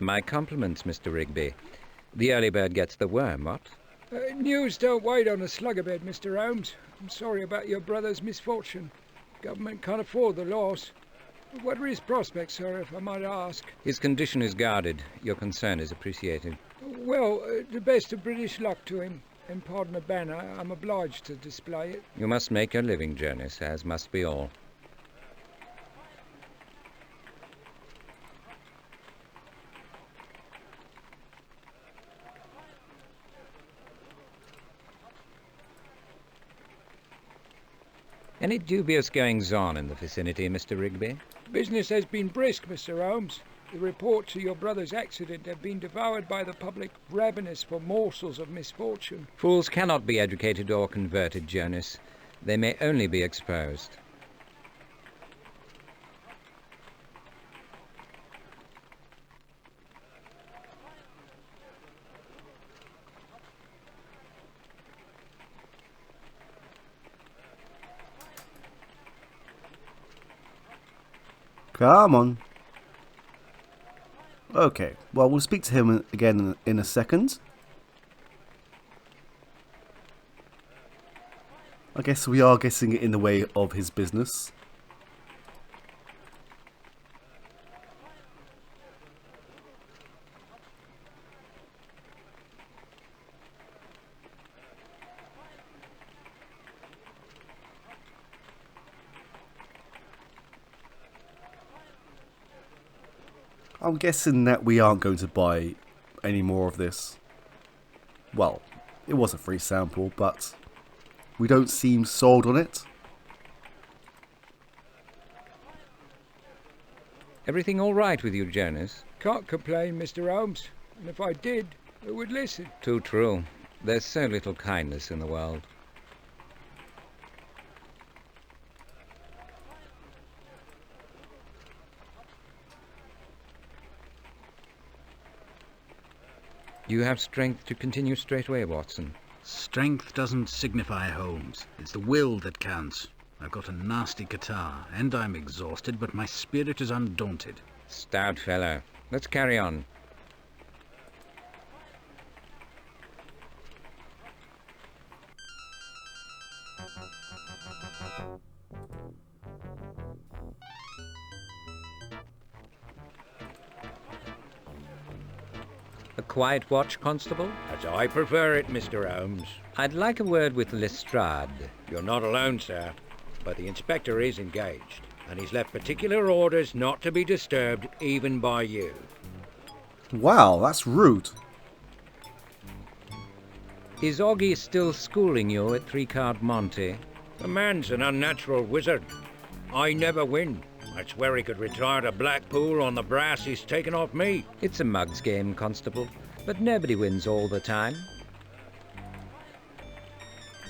My compliments, Mr. Rigby. The early bird gets the worm, what? News don't wait on a slugger-bed, Mr. Holmes. I'm sorry about your brother's misfortune. Government can't afford the loss. What are his prospects, sir, if I might ask? His condition is guarded. Your concern is appreciated. Well, the best of British luck to him. And pardon the banner, I'm obliged to display it. You must make your living, Jonas, as must be all. Any dubious goings-on in the vicinity, Mr. Rigby? Business has been brisk, Mr. Holmes. The reports of your brother's accident have been devoured by the public, ravenous for morsels of misfortune. Fools cannot be educated or converted, Jonas. They may only be exposed. Come on. Okay, well, we'll speak to him again in a second. I guess we are getting in the way of his business. I'm guessing that we aren't going to buy any more of this. Well, it was a free sample, but we don't seem sold on it. Everything all right with you, Jonas? Can't complain, Mr. Holmes. And if I did, I would listen. Too true. There's so little kindness in the world. You have strength to continue straight away, Watson. Strength doesn't signify, Holmes. It's the will that counts. I've got a nasty catarrh, and I'm exhausted, but my spirit is undaunted. Stout fellow. Let's carry on. A quiet watch, Constable? As I prefer it, Mr. Holmes. I'd like a word with Lestrade. You're not alone, sir, but the inspector is engaged, and he's left particular orders not to be disturbed even by you. Wow, that's rude. Is Augie still schooling you at Three-Card Monte? The man's an unnatural wizard. I never win. I swear he could retire to Blackpool on the brass he's taken off me. It's a mug's game, Constable, but nobody wins all the time.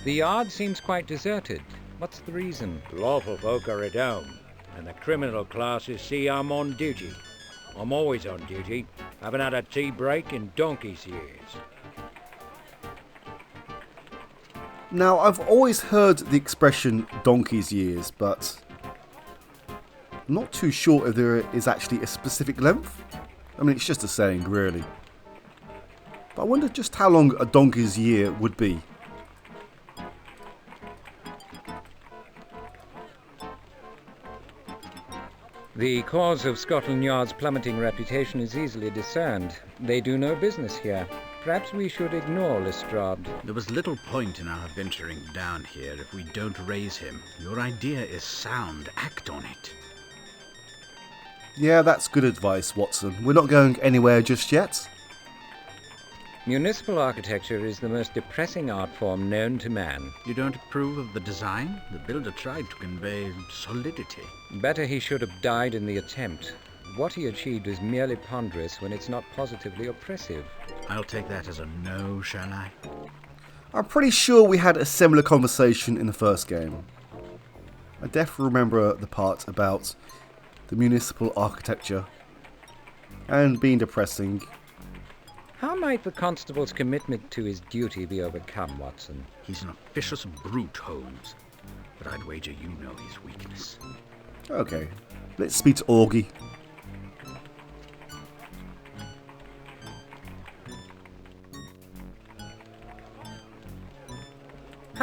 The yard seems quite deserted. What's the reason? Lawful folk are at home, and the criminal classes see I'm on duty. I'm always on duty. Haven't had a tea break in donkey's years. Now, I've always heard the expression donkey's years, but I'm not too sure if there is actually a specific length. I mean, it's just a saying, really. But I wonder just how long a donkey's year would be. The cause of Scotland Yard's plummeting reputation is easily discerned. They do no business here. Perhaps we should ignore Lestrade. There was little point in our venturing down here if we don't raise him. Your idea is sound. Act on it. Yeah, that's good advice, Watson. We're not going anywhere just yet. Municipal architecture is the most depressing art form known to man. You don't approve of the design? The builder tried to convey solidity. Better he should have died in the attempt. What he achieved is merely ponderous when it's not positively oppressive. I'll take that as a no, shall I? I'm pretty sure we had a similar conversation in the first game. I definitely remember the part about the municipal architecture and being depressing. How might the constable's commitment to his duty be overcome, Watson? He's an officious brute, Holmes. But I'd wager you know his weakness. Okay, let's speak to Augie.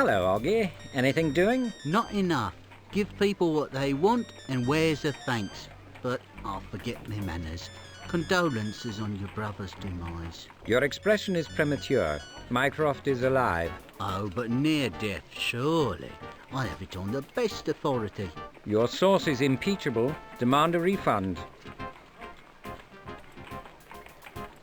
Hello, Oggy. Anything doing? Not enough. Give people what they want and where's the thanks. But I'll forget my manners. Condolences on your brother's demise. Your expression is premature. Mycroft is alive. Oh, but near death, surely. I have it on the best authority. Your source is impeachable. Demand a refund.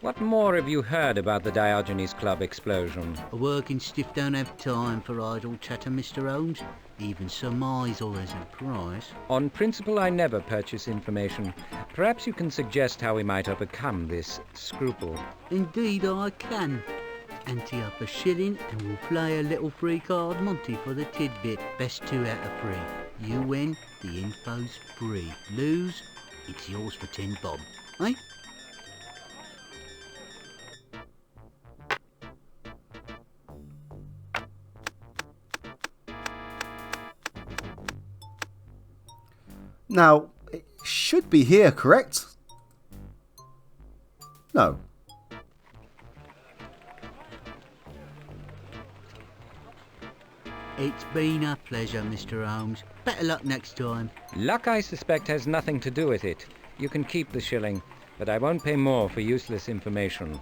What more have you heard about the Diogenes Club explosion? A working stiff don't have time for idle chatter, Mr. Holmes. Even surmise all has a price. On principle, I never purchase information. Perhaps you can suggest how we might overcome this scruple. Indeed I can. Ante up a shilling and we'll play a little free card Monty for the tidbit. Best 2 out of 3. You win, the info's free. Lose, it's yours for 10 bob. Eh? Now, it should be here, correct? No. It's been a pleasure, Mr. Holmes. Better luck next time. Luck, I suspect, has nothing to do with it. You can keep the shilling, but I won't pay more for useless information.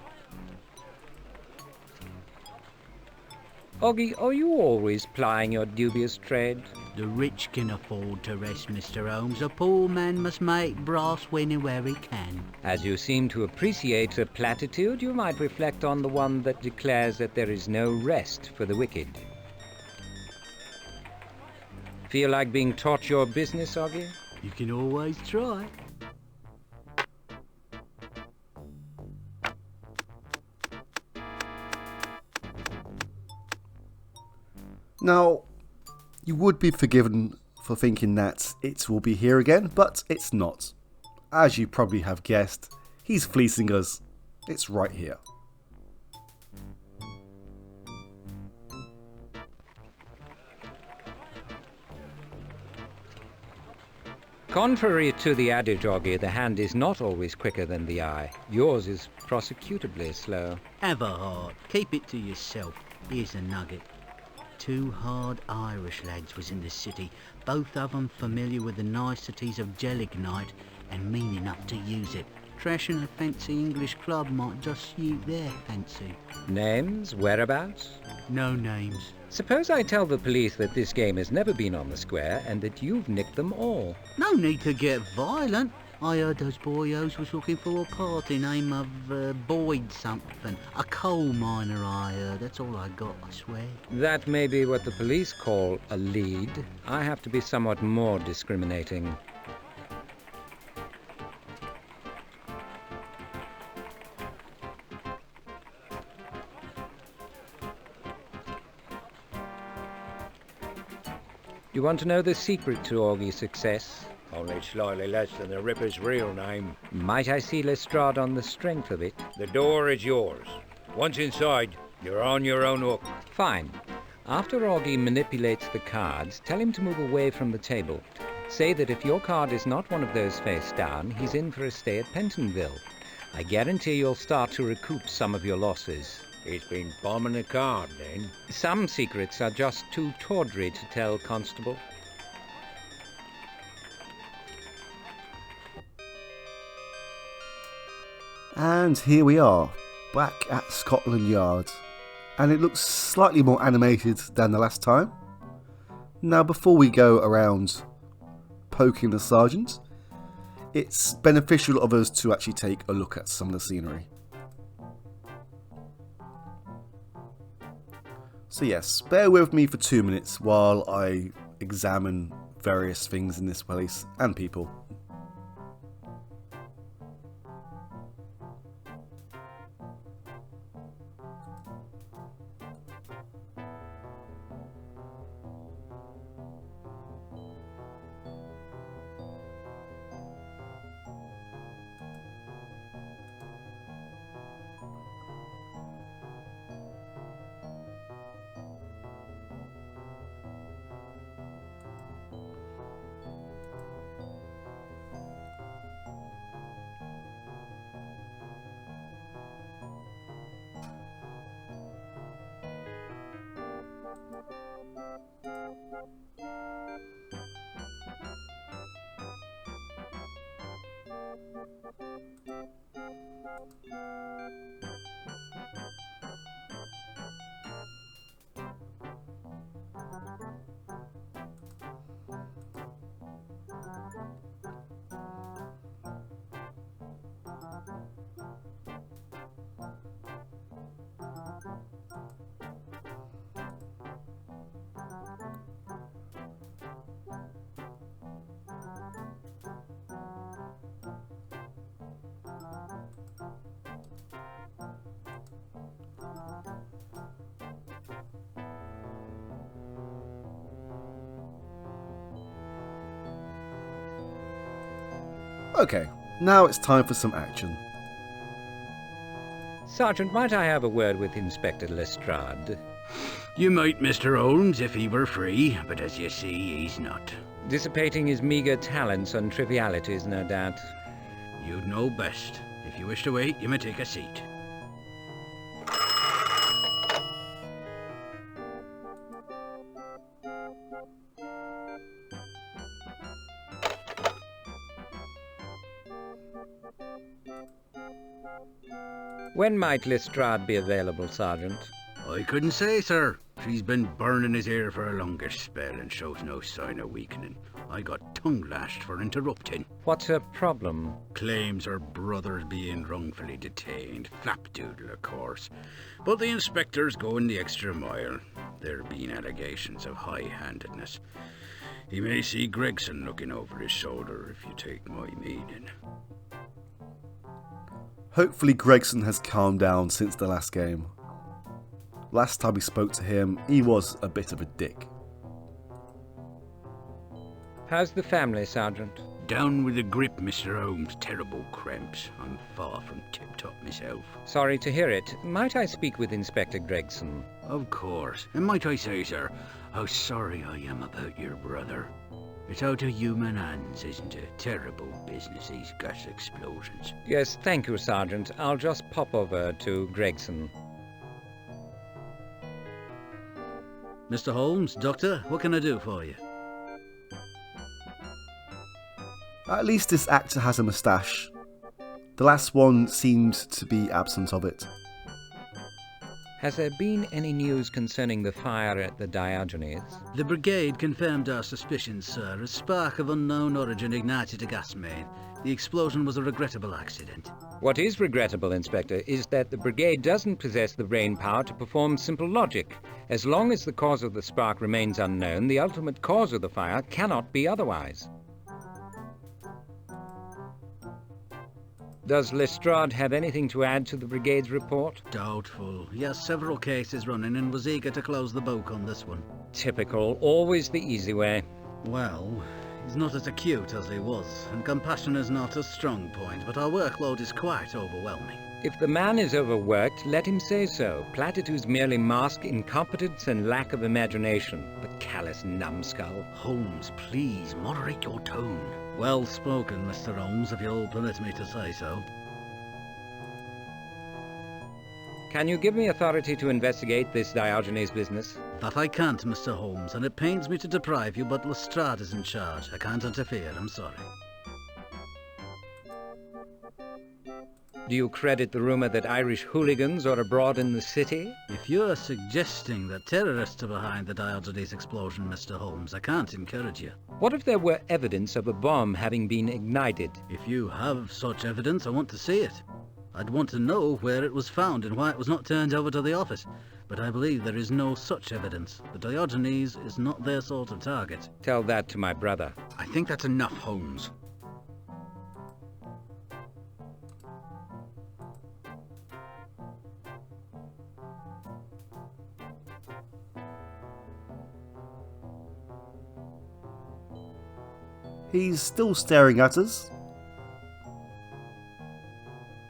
Oggy, are you always plying your dubious trade? The rich can afford to rest, Mr. Holmes. A poor man must make brass where he can. As you seem to appreciate a platitude, you might reflect on the one that declares that there is no rest for the wicked. Feel like being taught your business, Oggy? You can always try. Now, you would be forgiven for thinking that it will be here again, but it's not. As you probably have guessed, he's fleecing us. It's right here. Contrary to the adage, Oggy, the hand is not always quicker than the eye. Yours is prosecutably slow. Have a heart. Keep it to yourself. Here's a nugget. 2 hard Irish lads was in the city, both of 'em familiar with the niceties of gelignite and mean enough to use it. Trashing a fancy English club might just suit their fancy. Names? Whereabouts? No names. Suppose I tell the police that this game has never been on the square and that you've nicked them all. No need to get violent. I heard those boyos was looking for a party name of Boyd something. A coal miner, I heard. That's all I got, I swear. That may be what the police call a lead. I have to be somewhat more discriminating. You want to know the secret to Augie's success? Only slightly less than the Ripper's real name. Might I see Lestrade on the strength of it? The door is yours. Once inside, you're on your own hook. Fine. After Augie manipulates the cards, tell him to move away from the table. Say that if your card is not one of those face down, he's in for a stay at Pentonville. I guarantee you'll start to recoup some of your losses. He's been bombing a card, then. Some secrets are just too tawdry to tell, Constable. And here we are, back at Scotland Yard. And it looks slightly more animated than the last time. Now, before we go around poking the sergeant, it's beneficial of us to actually take a look at some of the scenery. So yes, bear with me for 2 minutes while I examine various things in this place and people. Okay, now it's time for some action. Sergeant, might I have a word with Inspector Lestrade? You might, Mr. Holmes, if he were free, but as you see, he's not. Dissipating his meagre talents on trivialities, no doubt. You'd know best. If you wish to wait, you may take a seat. When might Lestrade be available, Sergeant? I couldn't say, sir. She's been burning his ear for a longer spell and shows no sign of weakening. I got tongue-lashed for interrupting. What's her problem? Claims her brother's being wrongfully detained. Flapdoodle, of course. But the inspector's going the extra mile. There have been allegations of high-handedness. He may see Gregson looking over his shoulder, if you take my meaning. Hopefully Gregson has calmed down since the last game. Last time we spoke to him, he was a bit of a dick. How's the family, Sergeant? Down with the grip, Mr. Holmes. Terrible cramps. I'm far from tip-top myself. Sorry to hear it. Might I speak with Inspector Gregson? Of course. And might I say, sir, how sorry I am about your brother. It's out of human hands, isn't it? Terrible business, these gas explosions. Yes, thank you, Sergeant. I'll just pop over to Gregson. Mr. Holmes, Doctor, what can I do for you? At least this actor has a moustache. The last one seemed to be absent of it. Has there been any news concerning the fire at the Diogenes? The brigade confirmed our suspicions, sir. A spark of unknown origin ignited a gas main. The explosion was a regrettable accident. What is regrettable, Inspector, is that the brigade doesn't possess the brain power to perform simple logic. As long as the cause of the spark remains unknown, the ultimate cause of the fire cannot be otherwise. Does Lestrade have anything to add to the brigade's report? Doubtful. He has several cases running and was eager to close the book on this one. Typical. Always the easy way. Well, he's not as acute as he was, and compassion is not a strong point, but our workload is quite overwhelming. If the man is overworked, let him say so. Platitudes merely mask incompetence and lack of imagination. The callous numbskull. Holmes, please, moderate your tone. Well spoken, Mr. Holmes, if you'll permit me to say so. Can you give me authority to investigate this Diogenes business? That I can't, Mr. Holmes, and it pains me to deprive you, but Lestrade is in charge. I can't interfere, I'm sorry. Do you credit the rumour that Irish hooligans are abroad in the city? If you're suggesting that terrorists are behind the Diogenes explosion, Mr. Holmes, I can't encourage you. What if there were evidence of a bomb having been ignited? If you have such evidence, I want to see it. I'd want to know where it was found and why it was not turned over to the office. But I believe there is no such evidence. The Diogenes is not their sort of target. Tell that to my brother. I think that's enough, Holmes. He's still staring at us.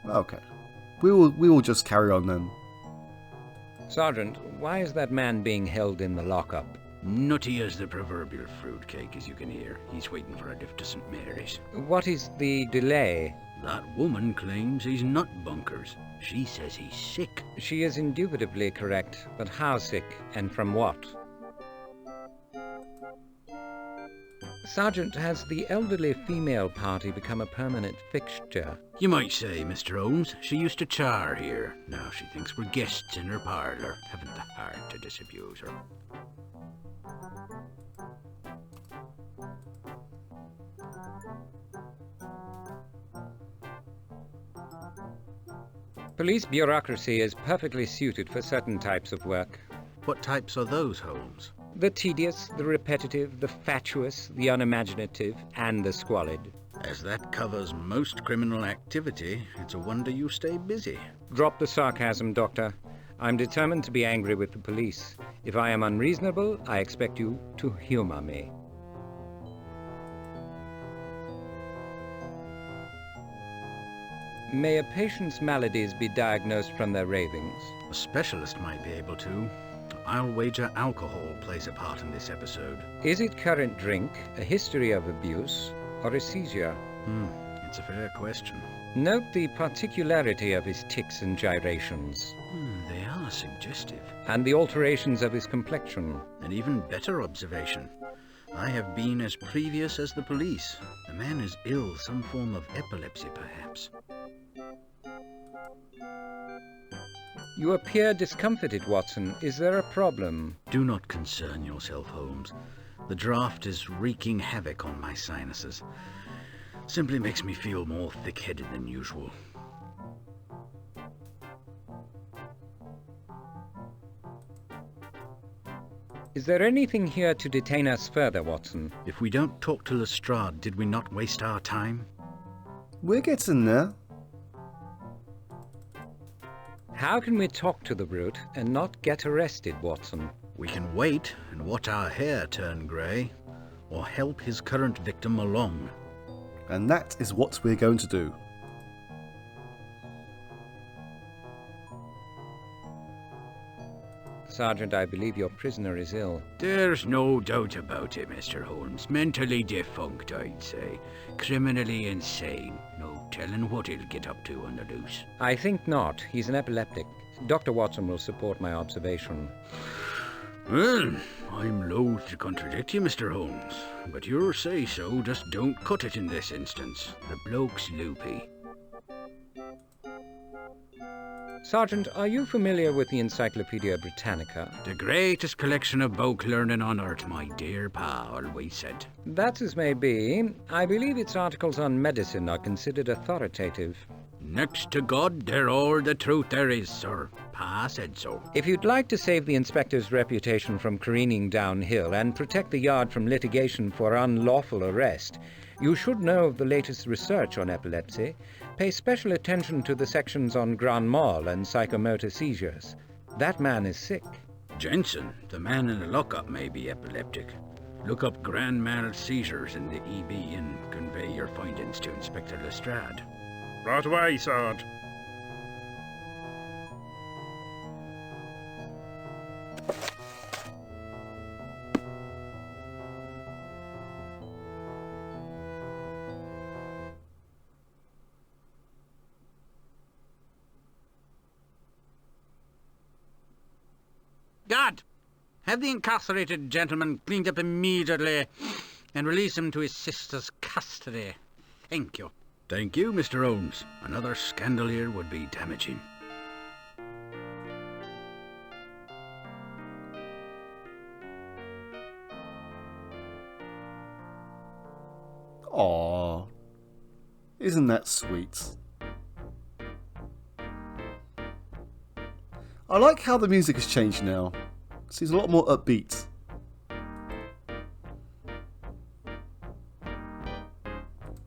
Okay. We will just carry on then. Sergeant, why is that man being held in the lockup? Nutty as the proverbial fruitcake, as you can hear. He's waiting for a lift to St. Mary's. What is the delay? That woman claims he's nut bunkers. She says he's sick. She is indubitably correct, but how sick and from what? Sergeant, has the elderly female party become a permanent fixture? You might say, Mr. Holmes, she used to char here. Now she thinks we're guests in her parlour. Haven't the heart to disabuse her. Police bureaucracy is perfectly suited for certain types of work. What types are those, Holmes? The tedious, the repetitive, the fatuous, the unimaginative, and the squalid. As that covers most criminal activity, it's a wonder you stay busy. Drop the sarcasm, Doctor. I'm determined to be angry with the police. If I am unreasonable, I expect you to humor me. May a patient's maladies be diagnosed from their ravings? A specialist might be able to. I'll wager alcohol plays a part in this episode. Is it current drink, a history of abuse, or a seizure? It's a fair question. Note the particularity of his tics and gyrations, They are suggestive. and the alterations of his complexion. An even better observation. I have been as previous as the police. The man is ill, some form of epilepsy, perhaps. You appear discomfited, Watson. Is there a problem? Do not concern yourself, Holmes. The draught is wreaking havoc on my sinuses. Simply makes me feel more thick-headed than usual. Is there anything here to detain us further, Watson? If we don't talk to Lestrade, did we not waste our time? We're getting there. How can we talk to the brute and not get arrested, Watson? We can wait and watch our hair turn grey, or help his current victim along. And that is what we're going to do. Sergeant, I believe your prisoner is ill. There's no doubt about it, Mr. Holmes. Mentally defunct, I'd say. Criminally insane. No telling what he'll get up to on the loose. I think not. He's an epileptic. Dr. Watson will support my observation. Well, I'm loath to contradict you, Mr. Holmes. But your say-so just don't cut it in this instance. The bloke's loopy. Sergeant, are you familiar with the Encyclopedia Britannica? The greatest collection of book learning on earth, my dear pa always said. That as may be, I believe its articles on medicine are considered authoritative. Next to God, they're all the truth there is, sir. Pa said so. If you'd like to save the inspector's reputation from careening downhill and protect the yard from litigation for unlawful arrest, you should know of the latest research on epilepsy. Pay special attention to the sections on grand mal and psychomotor seizures. That man is sick. Jensen, the man in the lockup, may be epileptic. Look up grand mal seizures in the EB and convey your findings to Inspector Lestrade. Right away, Sarge. God! Have the incarcerated gentleman cleaned up immediately and release him to his sister's custody. Thank you. Thank you, Mr. Holmes. Another scandal here would be damaging. Aww. Isn't that sweet? I like how the music has changed now. Seems a lot more upbeat.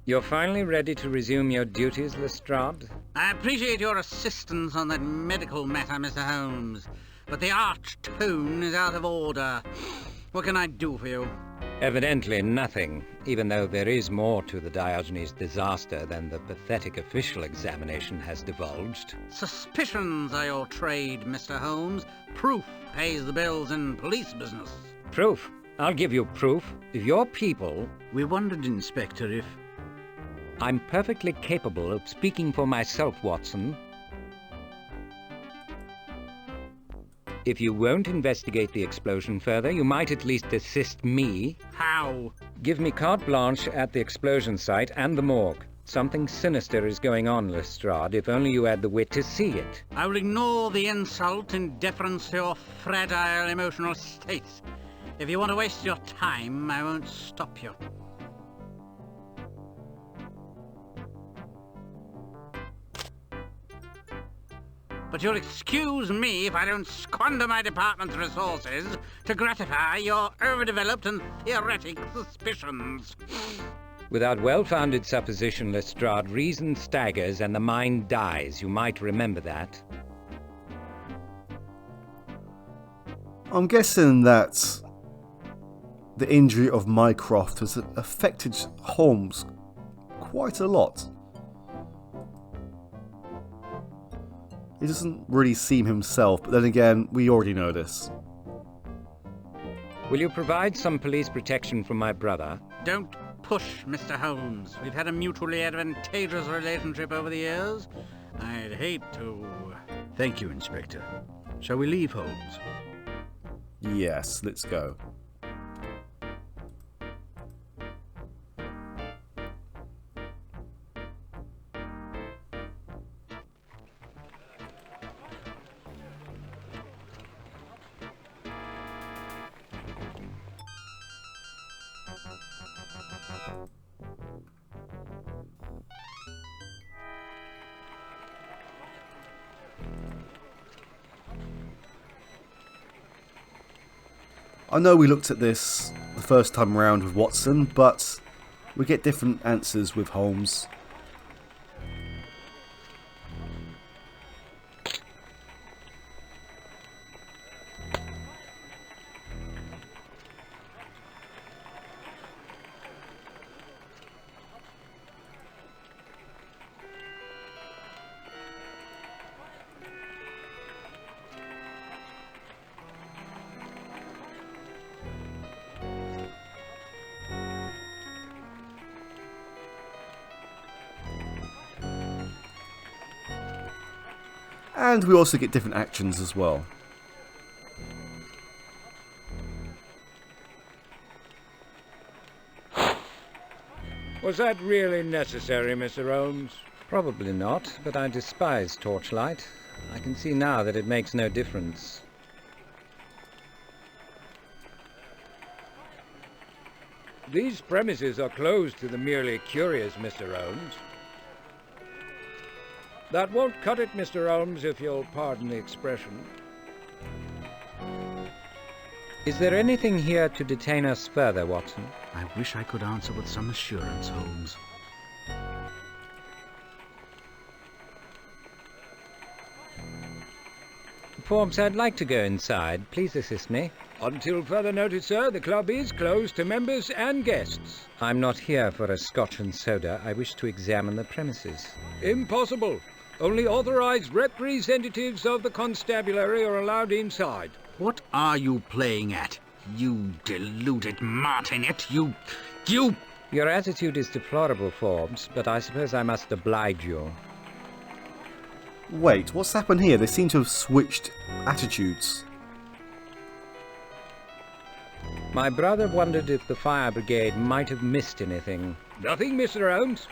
You're finally ready to resume your duties, Lestrade? I appreciate your assistance on that medical matter, Mr. Holmes, but the arch tone is out of order. What can I do for you? Evidently nothing, even though there is more to the Diogenes disaster than the pathetic official examination has divulged. Suspicions are your trade, Mr. Holmes. Proof pays the bills in police business. Proof? I'll give you proof. If your people... We wondered, Inspector, if... I'm perfectly capable of speaking for myself, Watson. If you won't investigate the explosion further, you might at least assist me. How? Give me carte blanche at the explosion site and the morgue. Something sinister is going on, Lestrade, if only you had the wit to see it. I will ignore the insult in deference to your fragile emotional state. If you want to waste your time, I won't stop you. But you'll excuse me if I don't squander my department's resources to gratify your overdeveloped and theoretic suspicions. Without well-founded supposition, Lestrade, reason staggers and the mind dies. You might remember that. I'm guessing that the injury of Mycroft has affected Holmes quite a lot. He doesn't really seem himself, but then again, we already know this. Will you provide some police protection for my brother? Don't push, Mr. Holmes. We've had a mutually advantageous relationship over the years. I'd hate to... Thank you, Inspector. Shall we leave, Holmes? Yes, let's go. I know we looked at this the first time round with Watson, but we get different answers with Holmes. And we also get different actions as well. Was that really necessary, Mr. Holmes? Probably not, but I despise torchlight. I can see now that it makes no difference. These premises are closed to the merely curious, Mr. Holmes. That won't cut it, Mr. Holmes, if you'll pardon the expression. Is there anything here to detain us further, Watson? I wish I could answer with some assurance, Holmes. Forbes, I'd like to go inside. Please assist me. Until further notice, sir, the club is closed to members and guests. I'm not here for a scotch and soda. I wish to examine the premises. Impossible. Only authorized representatives of the constabulary are allowed inside. What are you playing at? You deluded martinet, you... Your attitude is deplorable, Forbes, but I suppose I must oblige you. Wait, what's happened here? They seem to have switched attitudes. My brother wondered if the fire brigade might have missed anything. Nothing, Mr. Holmes.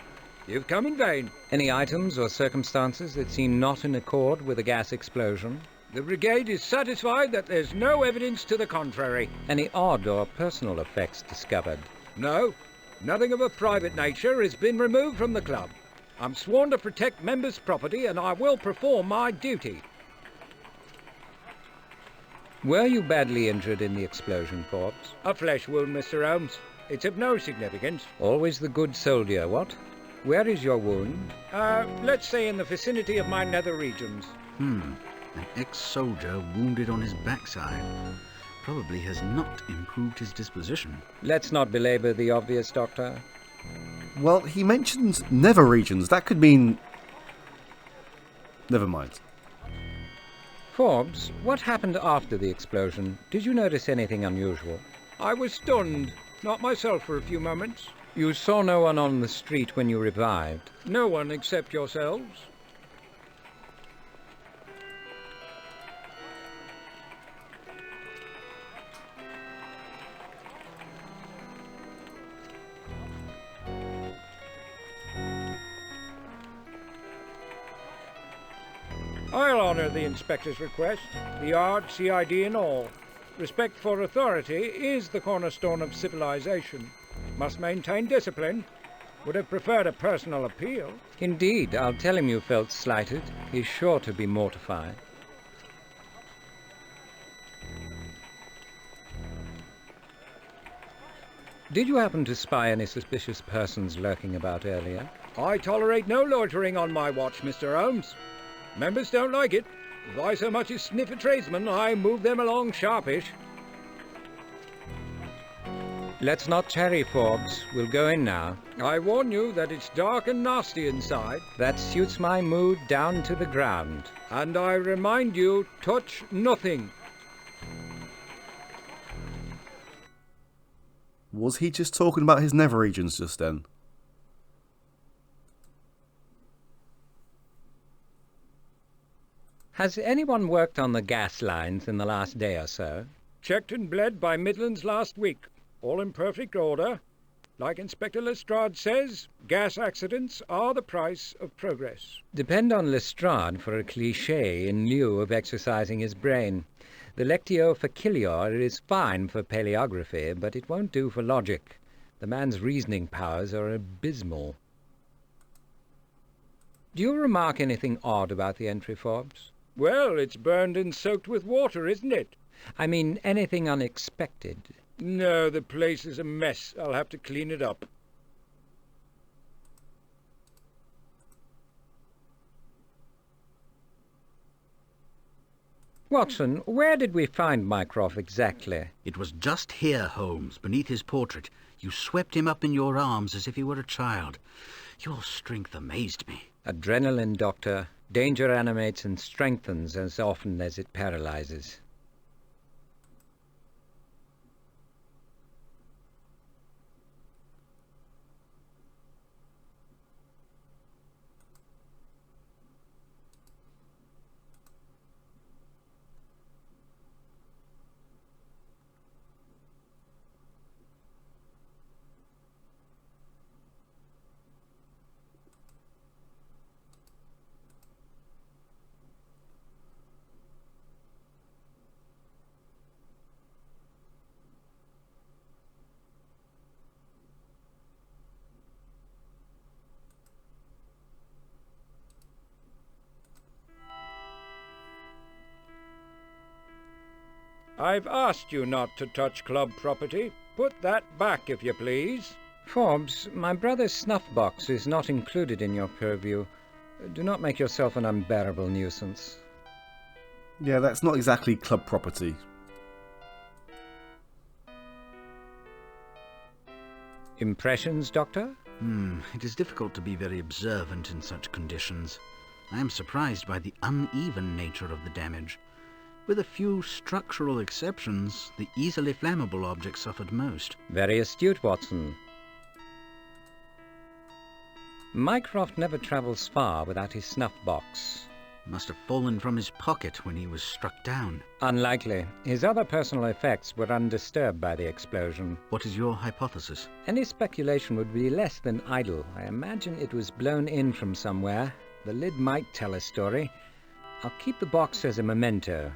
You've come in vain. Any items or circumstances that seem not in accord with a gas explosion? The brigade is satisfied that there's no evidence to the contrary. Any odd or personal effects discovered? No, nothing of a private nature has been removed from the club. I'm sworn to protect members' property and I will perform my duty. Were you badly injured in the explosion, Forbes? A flesh wound, Mr. Holmes. It's of no significance. Always the good soldier, what? Where is your wound? Let's say in the vicinity of my nether regions. An ex-soldier wounded on his backside. Probably has not improved his disposition. Let's not belabor the obvious, Doctor. Well, he mentioned nether regions. That could mean... Never mind. Forbes, what happened after the explosion? Did you notice anything unusual? I was stunned. Not myself for a few moments. You saw no one on the street when you revived? No one except yourselves. I'll honour the inspector's request. The yard, CID and all. Respect for authority is the cornerstone of civilization. Must maintain discipline. Would have preferred a personal appeal. Indeed, I'll tell him you felt slighted. He's sure to be mortified. Did you happen to spy any suspicious persons lurking about earlier? I tolerate no loitering on my watch, Mr. Holmes. Members don't like it. If I so much as sniff a tradesman, I move them along sharpish. Let's not tarry, Forbes. We'll go in now. I warn you that it's dark and nasty inside. That suits my mood down to the ground. And I remind you, touch nothing. Was he just talking about his nether regions just then? Has anyone worked on the gas lines in the last day or so? Checked and bled by Midlands last week. All in perfect order. Like Inspector Lestrade says, gas accidents are the price of progress. Depend on Lestrade for a cliché in lieu of exercising his brain. The Lectio Facilior is fine for paleography, but it won't do for logic. The man's reasoning powers are abysmal. Do you remark anything odd about the entry, Forbes? Well, it's burned and soaked with water, isn't it? I mean, anything unexpected? No, the place is a mess. I'll have to clean it up. Watson, where did we find Mycroft exactly? It was just here, Holmes, beneath his portrait. You swept him up in your arms as if he were a child. Your strength amazed me. Adrenaline, Doctor. Danger animates and strengthens as often as it paralyzes. I've asked you not to touch club property. Put that back, if you please. Forbes, my brother's snuff box is not included in your purview. Do not make yourself an unbearable nuisance. Yeah, that's not exactly club property. Impressions, Doctor? It is difficult to be very observant in such conditions. I am surprised by the uneven nature of the damage. With a few structural exceptions, the easily flammable object suffered most. Very astute, Watson. Mycroft never travels far without his snuff box. Must have fallen from his pocket when he was struck down. Unlikely. His other personal effects were undisturbed by the explosion. What is your hypothesis? Any speculation would be less than idle. I imagine it was blown in from somewhere. The lid might tell a story. I'll keep the box as a memento.